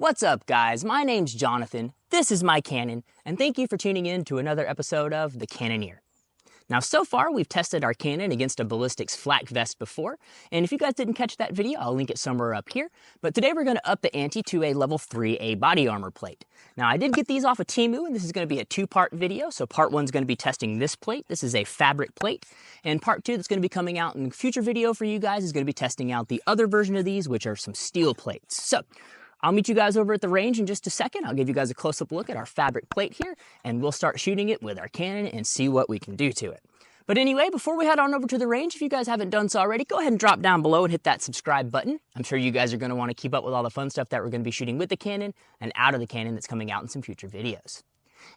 What's up, guys? My name's Jonathan, this is my Cannon, and thank you for tuning in to another episode of The Cannoneer. Now, so far, we've tested our cannon against a ballistics flak vest before, and if you guys didn't catch that video, I'll link it somewhere up here, but today we're going to up the ante to a level 3A body armor plate. Now, I did get these off of Temu, and this is going to be a two-part video, so part one's going to be testing this plate. This is a fabric plate, and part two that's going to be coming out in a future video for you guys is going to be testing out the other version of these, which are some steel plates. So, I'll meet you guys over at the range in just a second. I'll give you guys a close-up look at our fabric plate here, and we'll start shooting it with our cannon and see what we can do to it. But anyway, before we head on over to the range, if you guys haven't done so already, go ahead and drop down below and hit that subscribe button. I'm sure you guys are going to want to keep up with all the fun stuff that we're going to be shooting with the cannon and out of the cannon that's coming out in some future videos.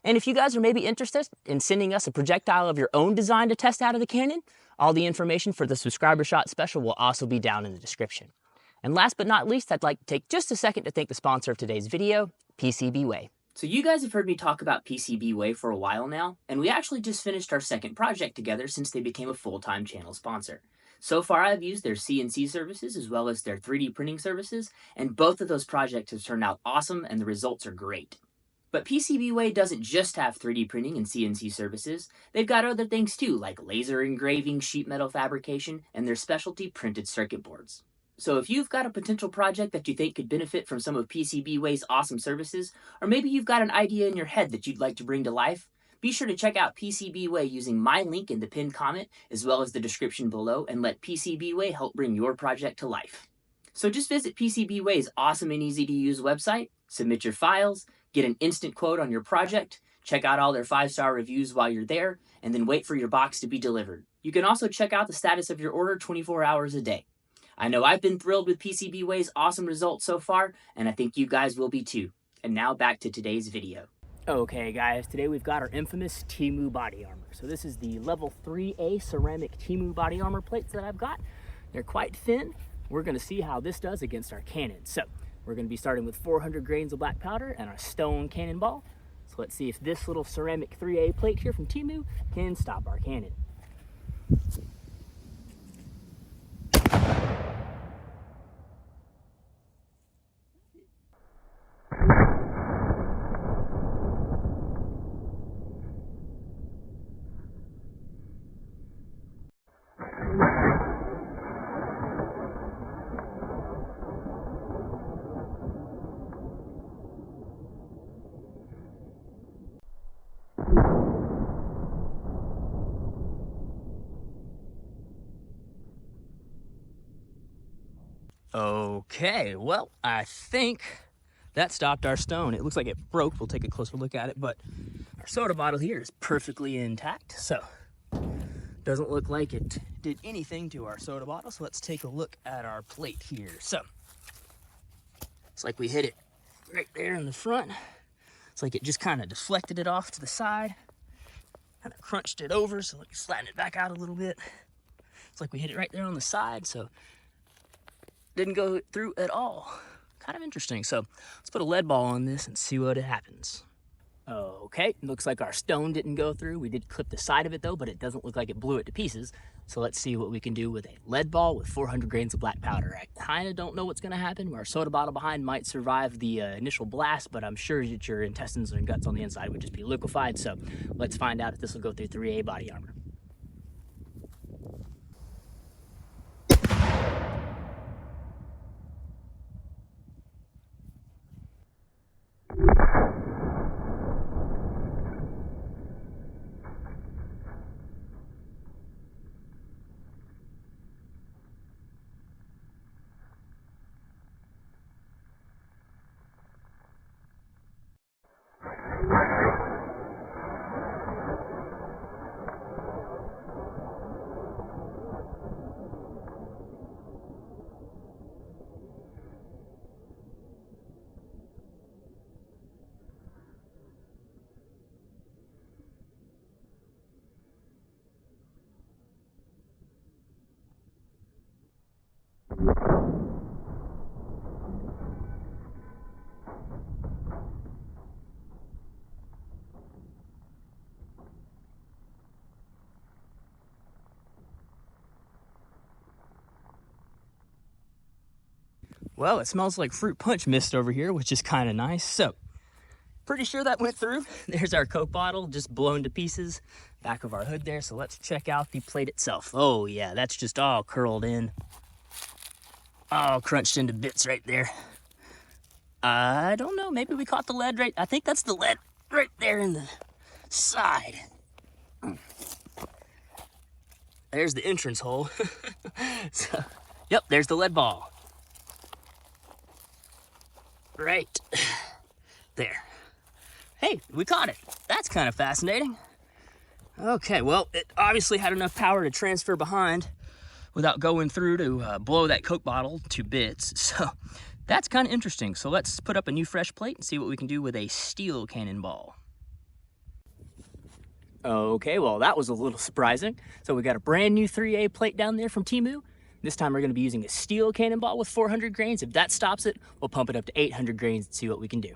And if you guys are maybe interested in sending us a projectile of your own design to test out of the cannon, all the information for the subscriber shot special will also be down in the description. And last but not least, I'd like to take just a second to thank the sponsor of today's video, PCBWay. So you guys have heard me talk about PCBWay for a while now, and we actually just finished our second project together since they became a full-time channel sponsor. So far I've used their CNC services as well as their 3D printing services, and both of those projects have turned out awesome and the results are great. But PCBWay doesn't just have 3D printing and CNC services, they've got other things too, like laser engraving, sheet metal fabrication, and their specialty printed circuit boards. So if you've got a potential project that you think could benefit from some of PCBWay's awesome services, or maybe you've got an idea in your head that you'd like to bring to life, be sure to check out PCBWay using my link in the pinned comment, as well as the description below, and let PCBWay help bring your project to life. So just visit PCBWay's awesome and easy to use website, submit your files, get an instant quote on your project, check out all their 5-star reviews while you're there, and then wait for your box to be delivered. You can also check out the status of your order 24 hours a day. I know I've been thrilled with PCBWay's awesome results so far, and I think you guys will be too. And now back to today's video. Okay guys, today we've got our infamous Temu body armor. So this is the level 3A ceramic Temu body armor plates that I've got. They're quite thin. We're going to see how this does against our cannon. So we're going to be starting with 400 grains of black powder and our stone cannonball. So let's see if this little ceramic 3A plate here from Temu can stop our cannon. Okay, well, I think that stopped our stone. It looks like it broke. We'll take a closer look at it, but our soda bottle here is perfectly intact, so doesn't look like it did anything to our soda bottle. So let's take a look at our plate here. So it's like we hit it right there in the front. It's like it just kind of deflected it off to the side, kind of crunched it over, so let me flatten it back out a little bit. It's like we hit it right there on the side, so didn't go through at all. Kind of interesting. So let's put a lead ball on this and see what happens. Okay, looks like our stone didn't go through. We did clip the side of it though, but it doesn't look like it blew it to pieces. So let's see what we can do with a lead ball with 400 grains of black powder. I kind of don't know what's going to happen. Our soda bottle behind might survive the initial blast, but I'm sure that your intestines and guts on the inside would just be liquefied. So let's find out if this will go through 3A body armor. Well, it smells like fruit punch mist over here, which is kind of nice. So, pretty sure that went through. There's our Coke bottle, just blown to pieces. Back of our hood there, so let's check out the plate itself. Oh yeah, that's just all curled in. All crunched into bits right there. I don't know, maybe we caught the lead right, I think that's the lead right there in the side. There's the entrance hole. So, yep, there's the lead ball. Right there. Hey, we caught it. That's kind of fascinating. Okay, well, it obviously had enough power to transfer behind without going through to blow that Coke bottle to bits. So that's kind of interesting. So let's put up a new fresh plate and see what we can do with a steel cannonball. Okay, well, that was a little surprising. So we got a brand new 3A plate down there from Temu. This time we're gonna be using a steel cannonball with 400 grains. If that stops it, we'll pump it up to 800 grains and see what we can do.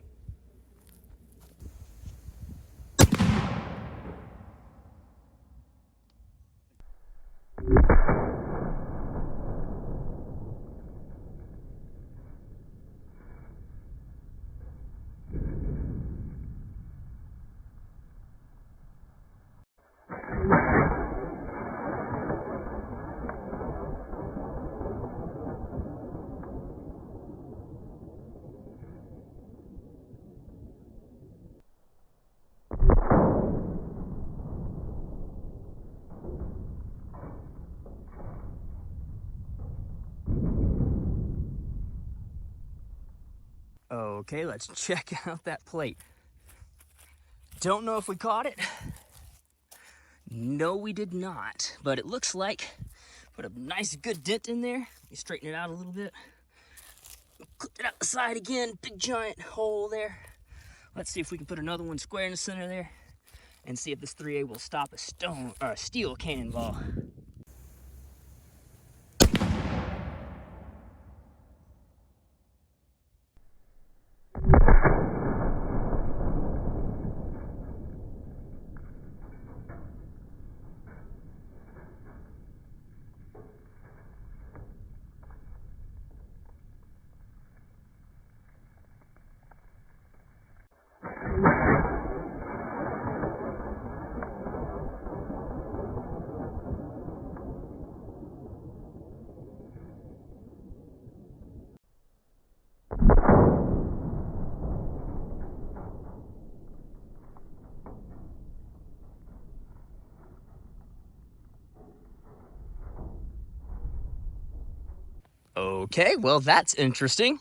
Okay, let's check out that plate. Don't know if we caught it. No, we did not, but it looks like put a nice good dent in there. Let me straighten it out a little bit. Clip it out the side again, big giant hole there. Let's see if we can put another one square in the center there and see if this 3A will stop a stone or a steel cannonball. Okay, well, that's interesting.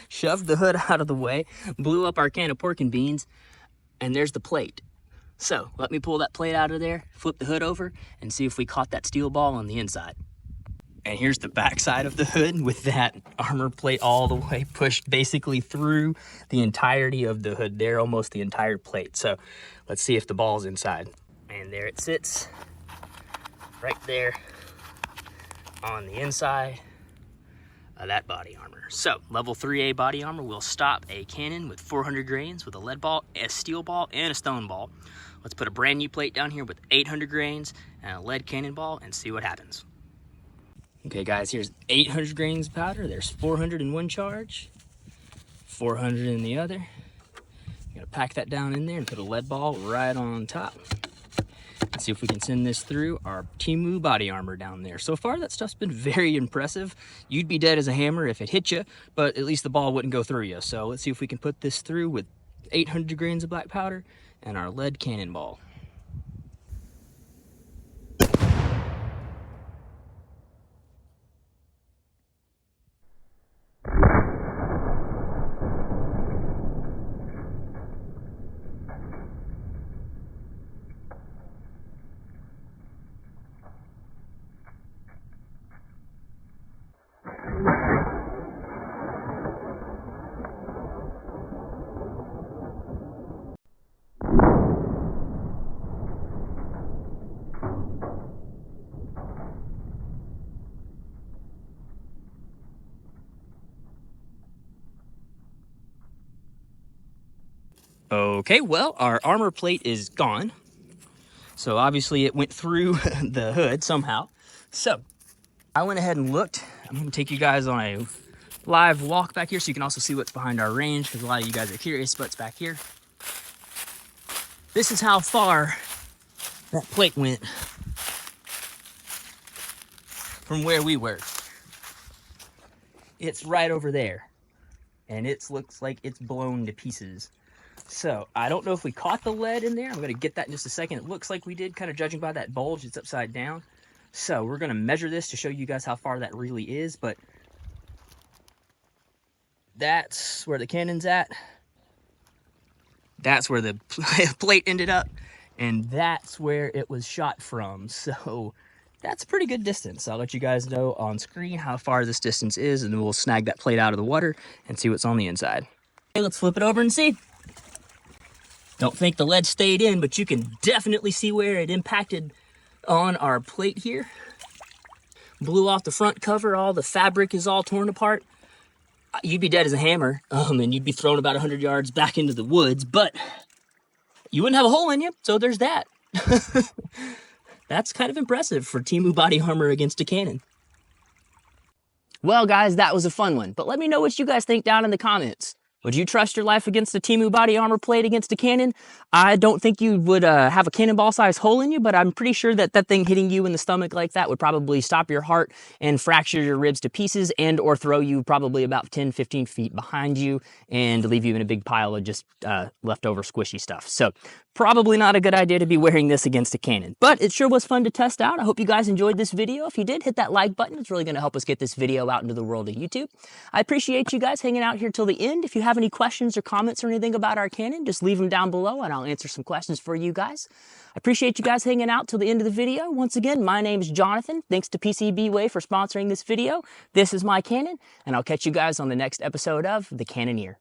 Shoved the hood out of the way, blew up our can of pork and beans, and there's the plate. So let me pull that plate out of there, flip the hood over, and see if we caught that steel ball on the inside. And here's the back side of the hood with that armor plate all the way pushed basically through the entirety of the hood there, almost the entire plate. So let's see if the ball's inside. And there it sits, right there on the inside of that body armor. So level 3A body armor will stop a cannon with 400 grains with a lead ball, a steel ball, and a stone ball. Let's put a brand new plate down here with 800 grains and a lead cannonball and see what happens. Okay guys, here's 800 grains of powder. There's 400 in one charge, 400 in the other. I'm gonna pack that down in there and put a lead ball right on top. Let's see if we can send this through our Temu body armor down there. So far, that stuff's been very impressive. You'd be dead as a hammer if it hit you, but at least the ball wouldn't go through you. So let's see if we can put this through with 800 grains of black powder and our lead cannonball. Okay, well, our armor plate is gone. So obviously it went through the hood somehow. So I went ahead and looked. I'm gonna take you guys on a live walk back here so you can also see what's behind our range, because a lot of you guys are curious what's back here. This is how far that plate went from where we were. It's right over there, and it looks like it's blown to pieces. So I don't know if we caught the lead in there. I'm gonna get that in just a second. It looks like we did, kind of judging by that bulge. It's upside down. So we're gonna measure this to show you guys how far that really is, but that's where the cannon's at. That's where the plate ended up, and that's where it was shot from. So that's a pretty good distance. I'll let you guys know on screen how far this distance is, and then we'll snag that plate out of the water and see what's on the inside. Okay, let's flip it over and see. Don't think the lead stayed in, but you can definitely see where it impacted on our plate here. Blew off the front cover, all the fabric is all torn apart. You'd be dead as a hammer, and you'd be thrown about 100 yards back into the woods, but you wouldn't have a hole in you, so there's that. That's kind of impressive for Temu body armor against a cannon. Well, guys, that was a fun one, but let me know what you guys think down in the comments. Would you trust your life against a Temu body armor plate against a cannon? I don't think you would have a cannonball size hole in you, but I'm pretty sure that that thing hitting you in the stomach like that would probably stop your heart and fracture your ribs to pieces, and or throw you probably about 10, 15 feet behind you and leave you in a big pile of just leftover squishy stuff. So probably not a good idea to be wearing this against a cannon, but it sure was fun to test out. I hope you guys enjoyed this video. If you did, hit that like button. It's really going to help us get this video out into the world of YouTube. I appreciate you guys hanging out here till the end. If you have any questions or comments or anything about our cannon, just leave them down below and I'll answer some questions for you guys. I appreciate you guys hanging out till the end of the video. Once again, my name is Jonathan. Thanks to PCBWay for sponsoring this video. This is my cannon, and I'll catch you guys on the next episode of The Cannoneer.